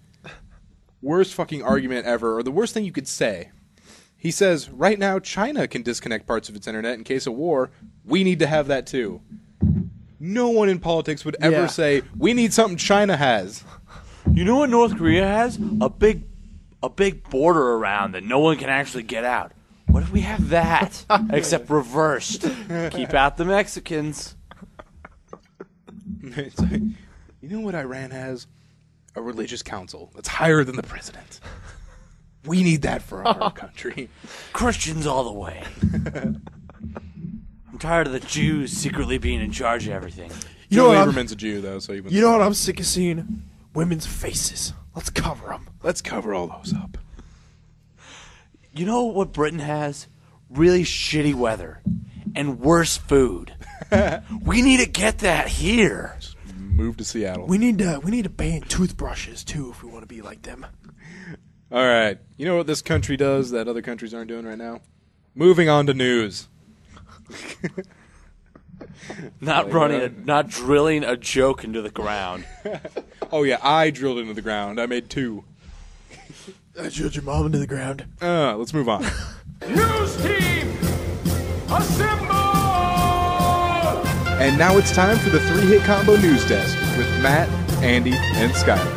fucking argument ever, or the worst thing you could say. He says, right now, China can disconnect parts of its internet in case of war. We need to have that too. No one in politics would ever Yeah. say, we need something China has. You know what North Korea has? A big a big border around that no one can actually get out. What if we have that, except reversed? Keep out the Mexicans. It's like, you know what Iran has? A religious council that's higher than the president. We need that for our country. Christians all the way. I'm tired of the Jews secretly being in charge of everything. You know Joe what I'm, Lieberman's a Jew, though, so you know what I'm sick of seeing? Women's faces. Let's cover them. let's cover all those up. You know what Britain has? Really shitty weather and worse food. We need to get that here. Move to Seattle. We need to ban toothbrushes too if we want to be like them. All right. You know what this country does that other countries aren't doing right now? Moving on to news. Not drilling a joke into the ground. Oh, yeah, I drilled into the ground. I made 2. I drilled your mom into the ground. Let's move on. News team, assemble! And now it's time for the 3-hit combo news desk with Matt, Andy, and Skyler.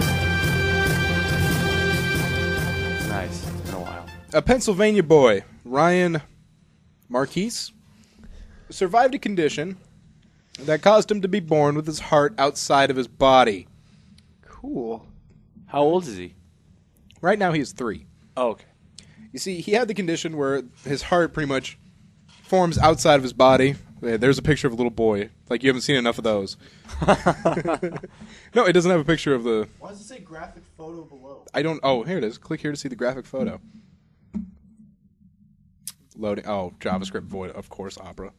Nice. It's been a while. A Pennsylvania boy, Ryan Marquise, survived a condition that caused him to be born with his heart outside of his body. Cool. How old is he? Right now he is 3. Oh, okay. You see, he had the condition where his heart pretty much forms outside of his body. There's a picture of a little boy. Like, you haven't seen enough of those. No, it doesn't have a picture of the... Why does it say graphic photo below? I don't... Oh, here it is. Click here to see the graphic photo. Loading. Oh, JavaScript void. Of course, Opera.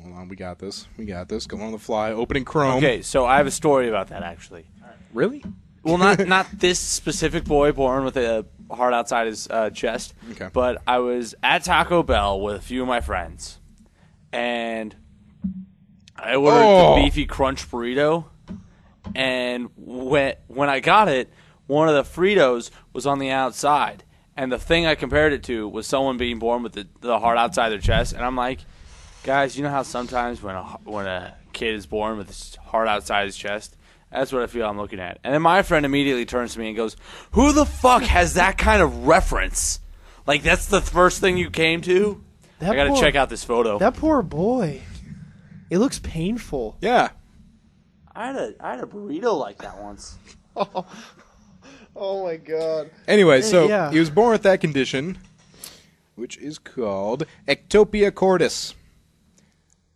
Hold on, we got this. Go on the fly. Opening Chrome. Okay, so I have a story about that, actually. Really? Well, not this specific boy born with a heart outside his chest, Okay. but I was at Taco Bell with a few of my friends, and I ordered the beefy crunch burrito, and when I got it, one of the Fritos was on the outside, and the thing I compared it to was someone being born with the heart outside their chest, and I'm like, guys, you know how sometimes when a kid is born with his heart outside his chest, that's what I feel I'm looking at. And then my friend immediately turns to me and goes, who the fuck has that kind of reference? Like, that's the first thing you came to? I gotta check out this photo. That poor boy. It looks painful. Yeah. I had a burrito like that once. Oh my god. Anyway, so Yeah. he was born with that condition, which is called ectopia cordis.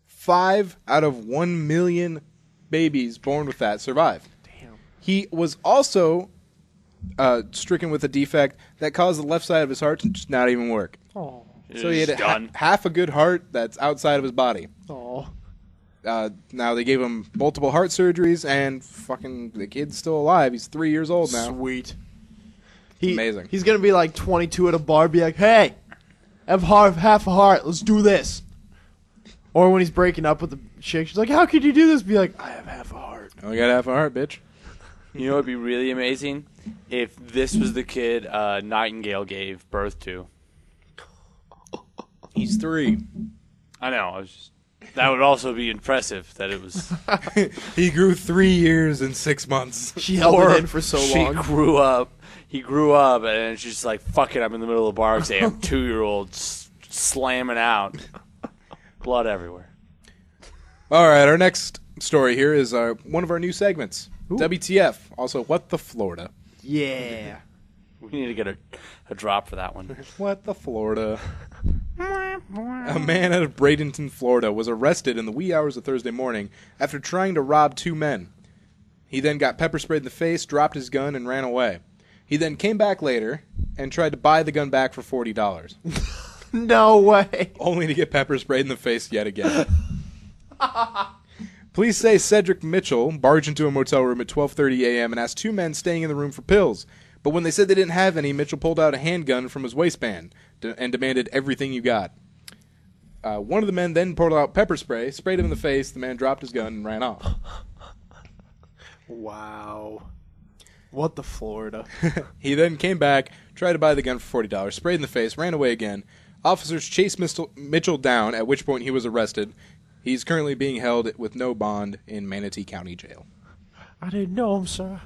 5 out of 1 million babies born with that survive. Damn. He was also stricken with a defect that caused the left side of his heart to just not even work. Oh. So he had done. half a good heart that's outside of his body. Oh. Now they gave him multiple heart surgeries, and fucking the kid's still alive. He's 3 years old now. Sweet. Amazing. He's gonna be like 22 at a bar, be like, "Hey, I have half a heart. Let's do this." Or when he's breaking up with the chick, she's like, "How could you do this?" Be like, "I have half a heart." Oh, you got half a heart, bitch. You know what would be really amazing? If this was the kid Nightingale gave birth to. He's 3. I know. That would also be impressive that it was. He grew 3 years and 6 months. She held it in for so long. He grew up, and it's just like, fuck it, I'm in the middle of the bar because they have 2-year-olds slamming out. Blood everywhere. All right, our next story here is one of our new segments. WTF. Also, what the Florida? Yeah. We need to get a drop for that one. What the Florida? A man out of Bradenton, Florida, was arrested in the wee hours of Thursday morning after trying to rob 2 men. He then got pepper sprayed in the face, dropped his gun, and ran away. He then came back later and tried to buy the gun back for $40. No way. Only to get pepper sprayed in the face yet again. Police say Cedric Mitchell barged into a motel room at 12:30 a.m. and asked 2 men staying in the room for pills. But when they said they didn't have any, Mitchell pulled out a handgun from his waistband and demanded everything you got. One of the men then pulled out pepper spray, sprayed him in the face. The man dropped his gun and ran off. Wow. What the Florida? He then came back, tried to buy the gun for $40, sprayed in the face, ran away again. Officers chased Mitchell down, at which point he was arrested. He's currently being held with no bond in Manatee County Jail. I didn't know him, sir.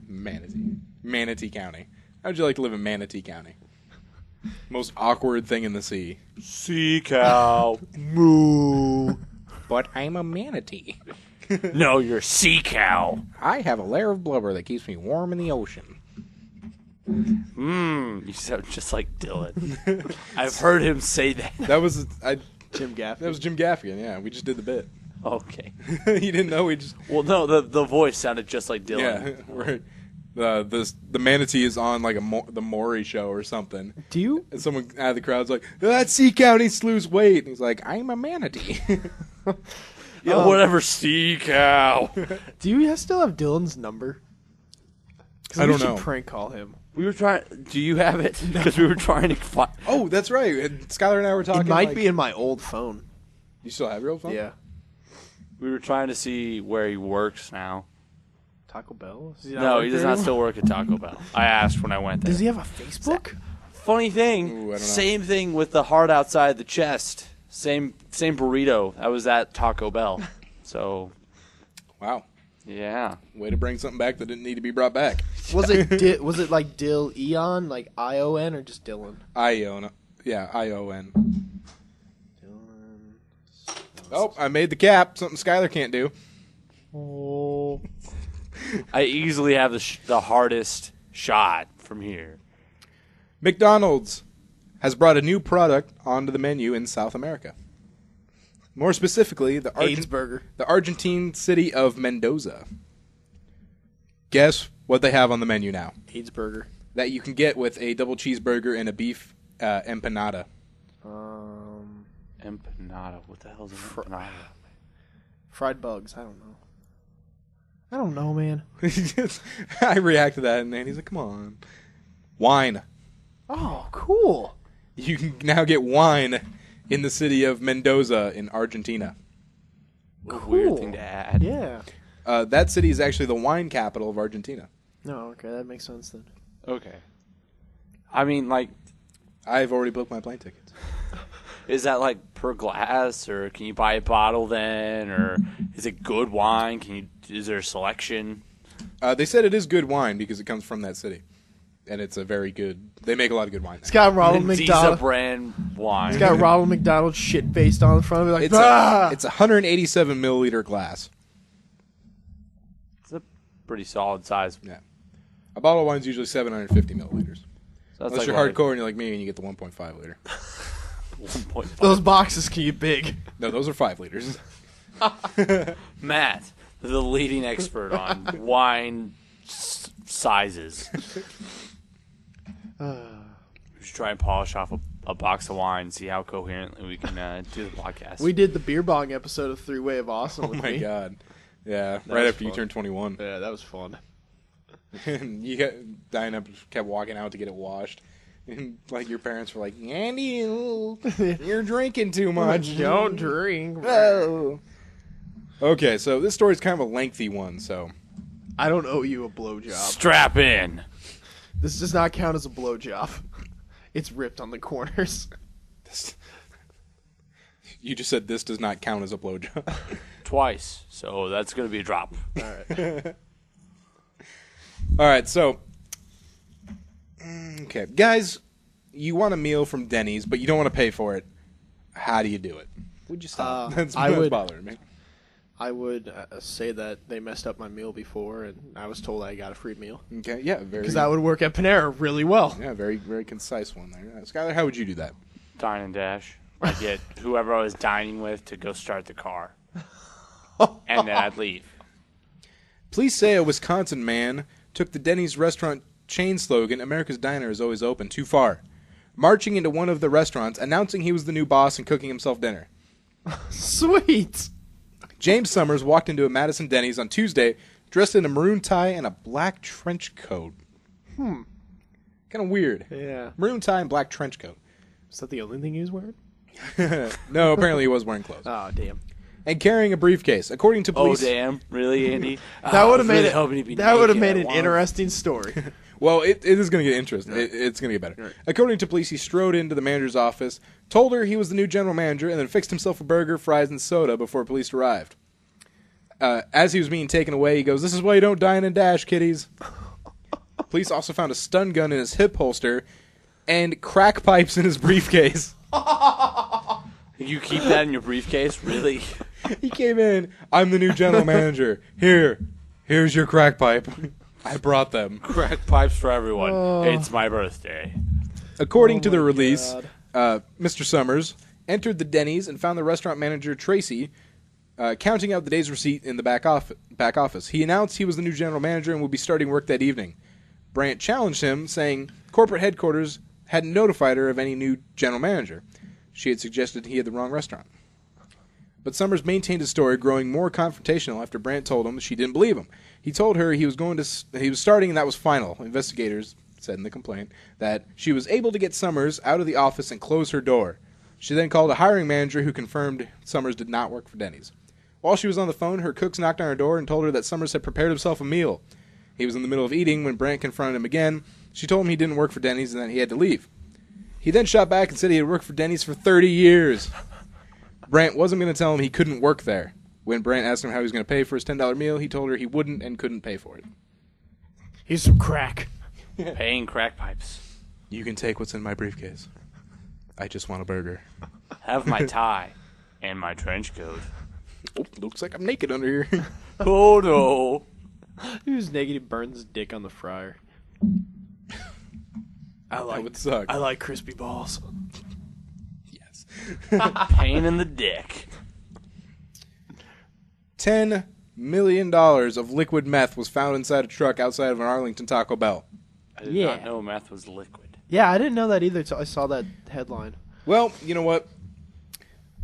Manatee County. How'd you like to live in Manatee County? Most awkward thing in the sea. Sea cow. Moo. But I'm a manatee. No, you're a sea cow. I have a layer of blubber that keeps me warm in the ocean. You sound just like Dylan. I've heard him say that. That was Jim Gaffigan. That was Jim Gaffigan. Yeah, we just did the bit. Okay. You didn't know we just. Well, no, the voice sounded just like Dylan. Yeah, right. The manatee is on like the Maury show or something. Do you? And someone out of the crowd's like, "That sea cow needs to lose weight." And he's like, "I'm a manatee." Yeah, whatever, sea cow. Do you still have Dylan's number? I don't We know. should prank call him. We were trying. Do you have it? Because we were trying to find. Oh, that's right. And Skylar and I were talking. It might like, be in my old phone. You still have your old phone? Yeah. We were trying to see where he works now. Taco Bell? No, he does not still work at Taco Bell. I asked when I went there. Does he have a Facebook? Funny thing, Ooh, I don't know. same thing with the heart outside the chest. Same burrito. I was at Taco Bell. So, Wow. yeah. Way to bring something back that didn't need to be brought back. Was it was it like Dill Eon, like ION, or just Dylan? ION. Yeah, ION. Dylan. Oh, I made the cap. Something Skylar can't do. Oh. I easily have the hardest shot from here. McDonald's has brought a new product onto the menu in South America. More specifically, the AIDS burger. Argentine city of Mendoza. Guess what they have on the menu now? AIDS burger. That you can get with a double cheeseburger and a beef empanada. Empanada. What the hell is an empanada? Fried bugs. I don't know, man. I reacted to that, and then he's like, come on. Wine. Oh, cool. You can now get wine in the city of Mendoza in Argentina. What a weird Cool. thing to add. Yeah. That city is actually the wine capital of Argentina. No, okay, that makes sense then. Okay. I mean, like, I've already booked my plane tickets. is that like per glass, or can you buy a bottle then, or is it good wine? Is there a selection? They said it is good wine because it comes from that city. And it's a very good... They make a lot of good wine It's there. got Ronald Mendiza McDonald. brand wine. It's got Ronald McDonald shit based on the front of it. Like, It's a 187 milliliter glass. It's a pretty solid size. Yeah. A bottle of wine's usually 750 milliliters. So that's Unless like you're what, hardcore and you're like me and you get the 1.5 liter. 1.5. those boxes can get big. No, those are 5 liters. Matt, the leading expert on wine sizes. We should try and polish off a box of wine and see how coherently we can do the podcast. We did the beer bong episode of Three Way of Awesome Oh with my me. god. Yeah, That right was after you fun. turned 21. Yeah, that was fun. And you got Dinah kept walking out to get it washed. And like your parents were like, Andy, you're drinking too much. Don't drink. Oh. Okay, so this story's kind of a lengthy one, so I don't owe you a blowjob. Strap in. This does not count as a blowjob. It's ripped on the corners. you just said this does not count as a blowjob. Twice. So that's going to be a drop. All right. All right, so okay, guys, you want a meal from Denny's, but you don't want to pay for it. How do you do it? Would you stop? That's bothering me. I would say that they messed up my meal before, and I was told I got a free meal. Okay, yeah, very. Because that would work at Panera really well. Yeah, very, very concise one there. Skylar, how would you do that? Dine and dash. I'd get whoever I was dining with to go start the car. And then I'd leave. Police say a Wisconsin man took the Denny's restaurant chain slogan, America's Diner is always open, too far, marching into one of the restaurants, announcing he was the new boss and cooking himself dinner. Sweet. James Summers walked into a Madison Denny's on Tuesday dressed in a maroon tie and a black trench coat. Kind of weird. Yeah. Maroon tie and black trench coat. Is that the only thing he was wearing? No, apparently he was wearing clothes. Oh, damn. And carrying a briefcase. According to Oh, police... damn. Really, Andy? That would have made That would have made an interesting story. Well, it is going to get interesting. It's going to get better. Right. According to police, he strode into the manager's office, told her he was the new general manager, and then fixed himself a burger, fries, and soda before police arrived. As he was being taken away, he goes, "This is why you don't dine and dash, kiddies." Police also found a stun gun in his hip holster and crack pipes in his briefcase. You keep that in your briefcase? Really? He came in. I'm the new general manager. Here's your crack pipe. I brought them. Crack pipes for everyone. It's my birthday. According to the my release, God. Mr. Summers entered the Denny's and found the restaurant manager, Tracy, counting out the day's receipt in the back office. He announced he was the new general manager and would be starting work that evening. Brandt challenged him, saying corporate headquarters hadn't notified her of any new general manager. She had suggested he had the wrong restaurant. But Summers maintained his story, growing more confrontational after Brandt told him she didn't believe him. He told her he was starting and that was final. Investigators said in the complaint that she was able to get Summers out of the office and close her door. She then called a hiring manager who confirmed Summers did not work for Denny's. While she was on the phone, her cooks knocked on her door and told her that Summers had prepared himself a meal. He was in the middle of eating when Brandt confronted him again. She told him he didn't work for Denny's and that he had to leave. He then shot back and said he had worked for Denny's for 30 years. Brandt wasn't going to tell him he couldn't work there. When Brandt asked him how he was going to pay for his $10 meal, he told her he wouldn't and couldn't pay for it. Here's some crack. Paying crack pipes. You can take what's in my briefcase. I just want a burger. Have my tie and my trench coat. Oh, looks like I'm naked under here. Oh no. He was naked. He burned his dick on the fryer. That would suck. I like crispy balls. Yes. Pain in the dick. $10 million of liquid meth was found inside a truck outside of an Arlington Taco Bell. I did Yeah. not know meth was liquid. Yeah, I didn't know that either until I saw that headline. Well, you know what?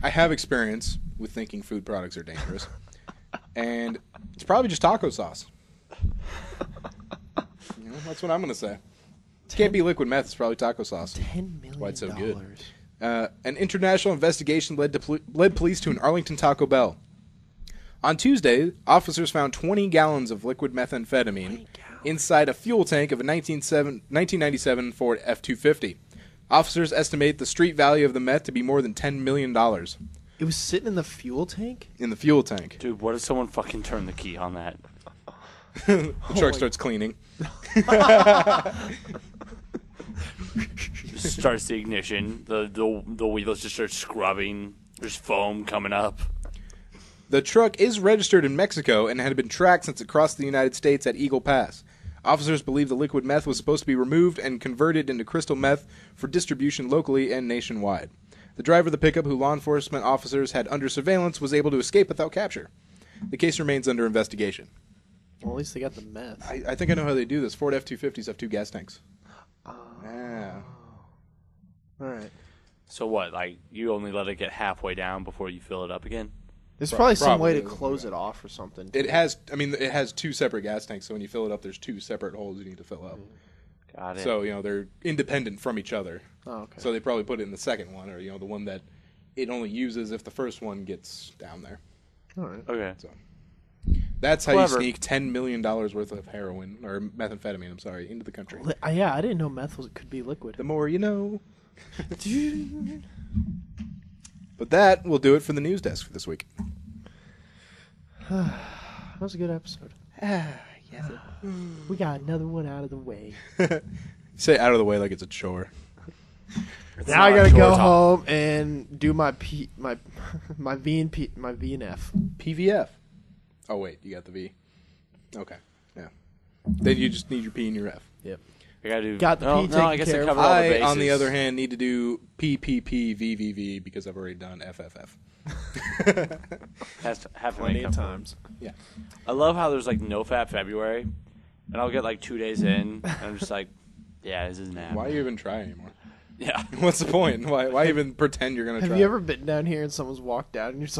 I have experience with thinking food products are dangerous. And it's probably just taco sauce. That's what I'm going to say. It can't be liquid meth. It's probably taco sauce. $10 million. Why it's so good. An international investigation led police to an Arlington Taco Bell. On Tuesday, officers found 20 gallons of liquid methamphetamine inside a fuel tank of a 1997 Ford F-250. Officers estimate the street value of the meth to be more than $10 million. It was sitting in the fuel tank? In the fuel tank. Dude, what if someone fucking turned the key on that? The truck starts cleaning. Just starts the ignition. The wheels just start scrubbing. There's foam coming up. The truck is registered in Mexico and had been tracked since it crossed the United States at Eagle Pass. Officers believe the liquid meth was supposed to be removed and converted into crystal meth for distribution locally and nationwide. The driver of the pickup, who law enforcement officers had under surveillance, was able to escape without capture. The case remains under investigation. Well, at least they got the meth. I think I know how they do this. Ford F-250s have 2 gas tanks. Yeah. All right. So what, like, you only let it get halfway down before you fill it up again? There's probably some way to probably. close it off or something. It has 2 separate gas tanks, so when you fill it up, there's 2 separate holes you need to fill up. Got it. So, they're independent from each other. Oh, okay. So they probably put it in the second one, or, the one that it only uses if the first one gets down there. All right. Okay. So that's how Clever. you sneak $10 million worth of heroin, or methamphetamine, into the country. Yeah, I didn't know meth could be liquid. The more you know. But that will do it for the news desk for this week. That was a good episode. Yes. We got another one out of the way. Say out of the way like it's a chore. Now I gotta go home and do my my V and P, my V and F. PVF. Oh, wait, you got the V. Okay, yeah. Then you just need your P and your F. Yep. I gotta do. Got the P no, taken I guess care I of. covered all the I, bases. on the other hand, need to do PPPVVV because I've already done FFF. have to Plenty make of up. times. Yeah. I love how there's like no Fab February, and I'll get like 2 days in, and I'm just like, yeah, this isn't happening. Why you even try anymore? Yeah. What's the point? Why even pretend you're gonna try? Have you ever been down here and someone's walked out and you're just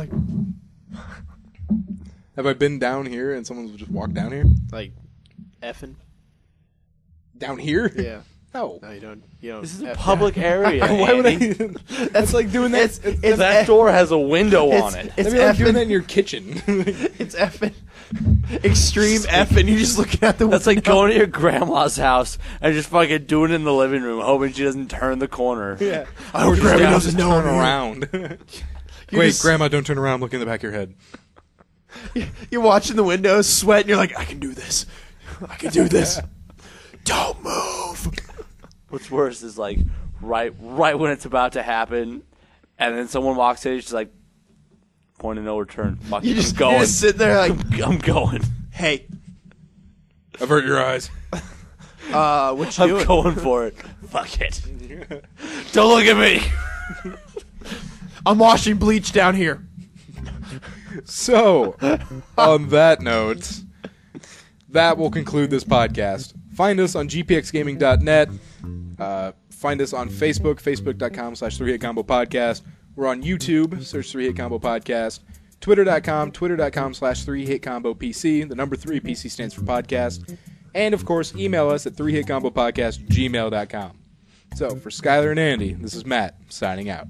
Have I been down here and someone's just walked down here? like effing? Down here? Yeah. No. No, you don't. You don't. This is a F public area. Why would I? Andy. That's like doing that. It's That door has a window on it. It's That'd be like doing effing. that in your kitchen. It's effing. Extreme effing. You're just looking at the That's like window. going to your grandma's house and just fucking doing it in the living room, hoping she doesn't turn the corner. Yeah. I hope Grandma doesn't know turn I'm here. around. You're Wait, just- Grandma, don't turn around. Look in the back of your head. You're watching the window, sweating. You're like, I can do this. I can do this. Don't move. What's worse is like right when it's about to happen, and then someone walks in, she's like, point of no return. Fuck, You I'm just going. sit there like, I'm going. hey, Avert your eyes. what you I'm doing? going for it. Fuck it. Don't look at me. I'm washing bleach down here. So, on that note, that will conclude this podcast. Find us on gpxgaming.net. Find us on Facebook, facebook.com/3hitcombo podcast. We're on YouTube, search 3 Hit Combo Podcast. Twitter.com/3hitcombo PC. The number 3 PC stands for podcast. And, of course, email us at 3hitcombopodcast@gmail.com. So, for Skylar and Andy, this is Matt, signing out.